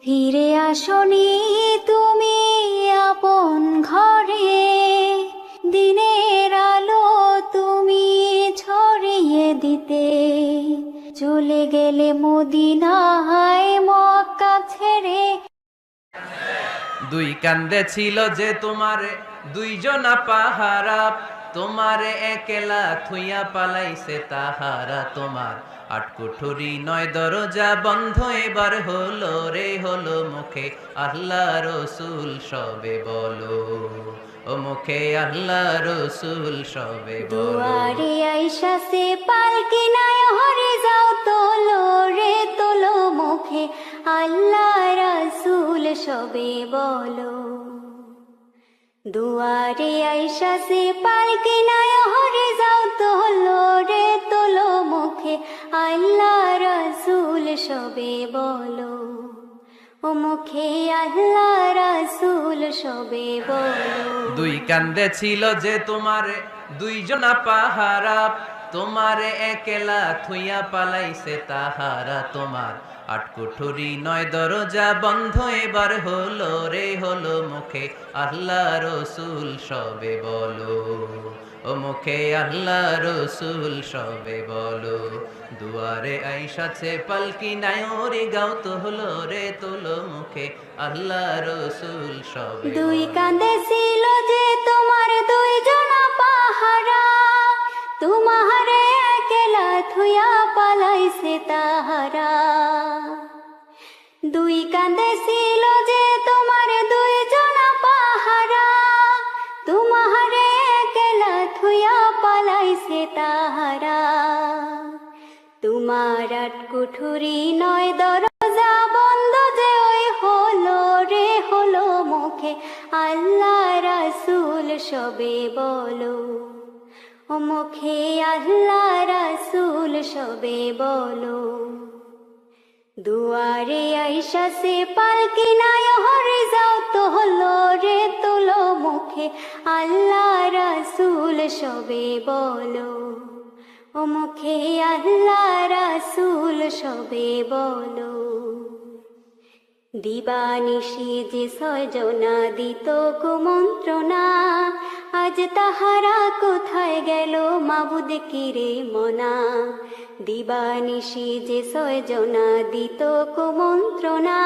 ফিরে আসনি তুমি আপন ঘরে, দিনের আলো তুমি ছড়িয়ে দিতে, চলে গেলে মদিনায় মক্কা ছেড়ে। দুই কান্দে ছিল যে তোমারে দুইজনা পাহারা, তোমারে একলা থুইয়া পালাইছে তাহারা। তোমার আটকুঠুরি নয় দরজা বন্ধ এবার হলো রে হলো, মুখে আল্লাহ রসুল সবে বলো, ও মুখে আল্লাহ রসুল সবে বলো। দুয়ারে আইসা সে পালকি নাই হরে যাও তোলো রে তোলো, মুখে আল্লাহ রাসূল সবে বলো। দুয়ারে আইসা সে পালকি নাই হরে যাও তোলো রে তোলো, মুখে আল্লাহ রাসূল সবে বলো, ও মুখে আল্লাহ রাসূল সবে বলো। দুই কান্দে ছিল যে তোমারে দুইজনা পাহারা, তোমারে একলা থুইয়া পালাইছে তাহারা। তোমার আটকুঠুরি নয় দরজা বন্ধ এবার হলো রে হলো, মুখে আল্লাহ রসুল সবে বলো, ও মুখে আল্লাহ রসুল সবে বলো। দুয়ারে আইসাছে পালকি নাই ওরে গাও তো হলো রে তোলো, মুখে আল্লাহ রসুল সবে দুই বলো। কাঁধে ছিল যে তোমার দুইজনা পাহারা, তোমারে একলা থুইয়া পালাইছে তাহারা। দুই কাঁধে ছিল যে তোমার দুইজনা পাহারা, তোমারে একলা থুইয়া পালাইছে তাহারা। তোমার আটকুঠুরি নয় দরজা বন্ধ যে ওই হলো রে হলো, মুখে আল্লাহ রাসূল সবে বলো, ও মুখে আল্লাহ রাসূল সবে বলো। দুয়ারে আইসা সে পালকি নাই হরে যাও তোলো রে তোলো, মুখে আল্লাহ রাসূল সবে বলো, ও মুখে আল্লাহ রাসূল সবে বলো। দিবানিশি যে ছয়জনা দিত কুমন্ত্রণা, আজ তাহারা কোথায় গেল মাবুদ কিরে মনা। দিবানিশি যে ছয়জনা দিত কুমন্ত্রণা,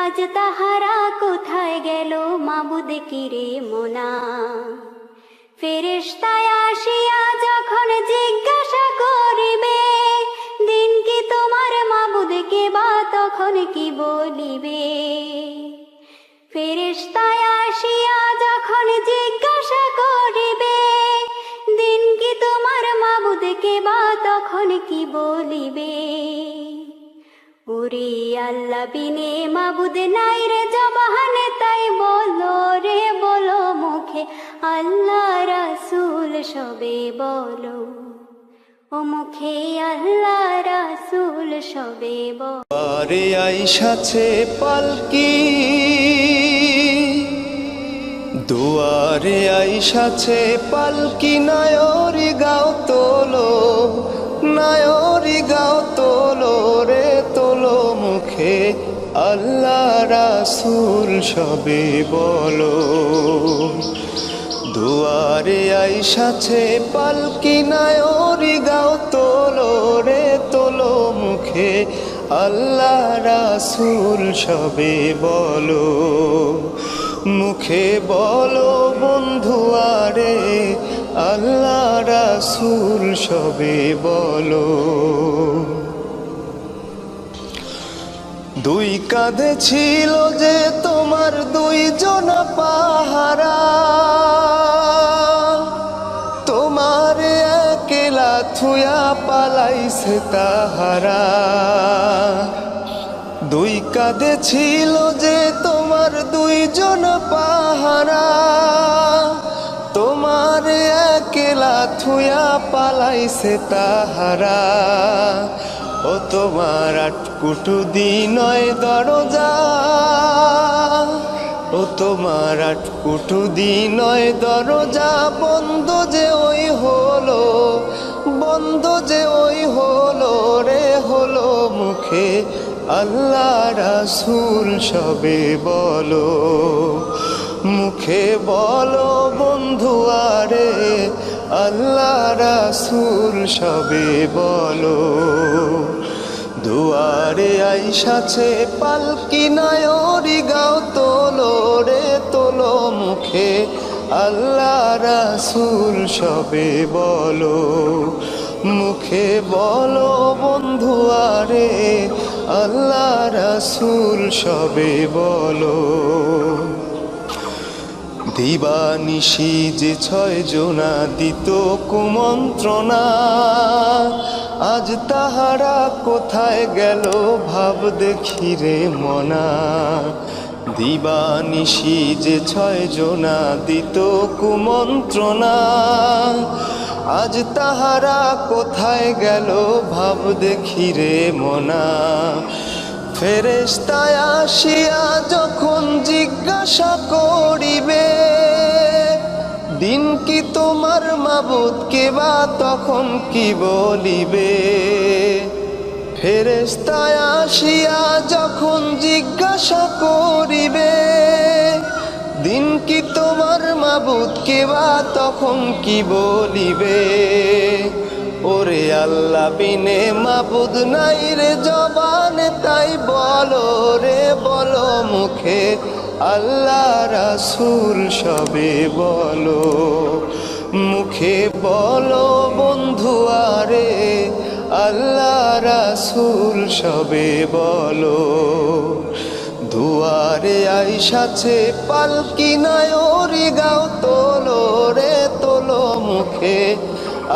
আজ তাহারা কোথায় গেল মাবুদ কিরে মনা। ফেরেশতায় আসিয়া যখন জিজ্ঞাসা করিবে, দিন কি তোমার মাবুদকে বা তখন কি বলিবে। ফেরেশতায় আসিয়া যখন জিজ্ঞাসা করিবে, দিন কি তোমার মাবুদকে বা তখন কি বলিবে। ওরে আল্লাহ বিনে মাবুদ নাই রে জবানে, তাই বলো রে বলো, মুখে আল্লাহ রাসূল সবে বলো, ও মুখে আল্লাহ রাসূল সবে বলো। আরে আইসাছে পালকি, দুয়ারে আইসাছে পালকি, নায়রি গাও তোলো, নায়রি গাও তোলো রে তোলো, মুখে আল্লাহ রাসূল সবে বলো। দুয়ারে আইসাছে পালকি, নায়রি গাও তোলো রে তোলো, মুখে আল্লাহ রাসূল সবে বলো, মুখে বলো বন্ধু আরে আল্লাহ রাসূল সবে বলো। দুই কাঁধে ছিল যে তোমার দুইজনা পাহারা, তোমার একলা থুইয়া পালাইছে তাহারা। দুই কাঁধে ছিল যে তোমার দুইজনা পাহারা, তোমার একলা থুইয়া পালাইছে তাহারা। ও তোমার আটকুঠু নয় দরজা, ও তোমার আটকুঠু নয় দরজা বন্ধ যে ওই হলো, বন্ধ যে ওই হলো রে হলো, মুখে আল্লাহ রাসূল সবে বলো, মুখে বলো বন্ধু আরে আল্লাহ রাসূল সবে বলো। দুয়ারে আইসাছে পালকি নায়রি গাও তোলো রে তোলো, মুখে আল্লাহ রাসূল সবে বলো, মুখে বলো বন্ধু আরে আল্লাহ রাসূল সবে বলো। দিবানিশি যে 6 জনা দিত কুমন্ত্রণা, আজ তাহারা কোথায় গেল ভাব দেখি রে মনা। দিবানিশি যে 6 জনা দিত কুমন্ত্রণা, আজ তাহারা কোথায় গেল ভাব দেখি রে মনা। ফেরেশতায় আসিয়া যখন জিজ্ঞাসা করিবে, দিন কি তোমার মাবুদ কে বা তখন কি বলিবে। ফেরেশতায় আসিয়া যখন জিজ্ঞাসা করিবে, দিন কি তোমার মাবুদ কে বা তখন কি বলিবে। ওরে আল্লাহ বিনে মাবুদ নাই রে জবানে, তাই বলো রে বলো, মুখে আল্লাহ রাসূল সবে বলো, মুখে বলো বন্ধু আরে আল্লাহ রাসূল সবে বলো। দুয়ারে আইসাছে পালকি নায়রি গাও তোলো রে তোলো, মুখে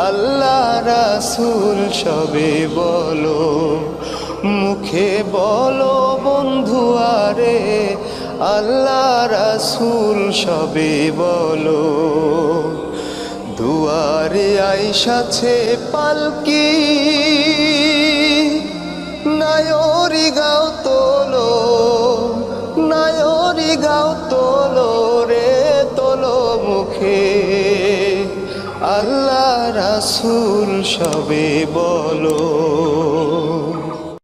আল্লাহ রাসূল সবে বলো, মুখে বলো বন্ধু আরে আল্লাহ রাসূল সবে বলো। দুয়ারে আইসাছে পালকি নায়রি গাও তোলো, নায়রি গাও তোলো রে তোলো, মুখে আল্লাহ রাসূল সবে বলো।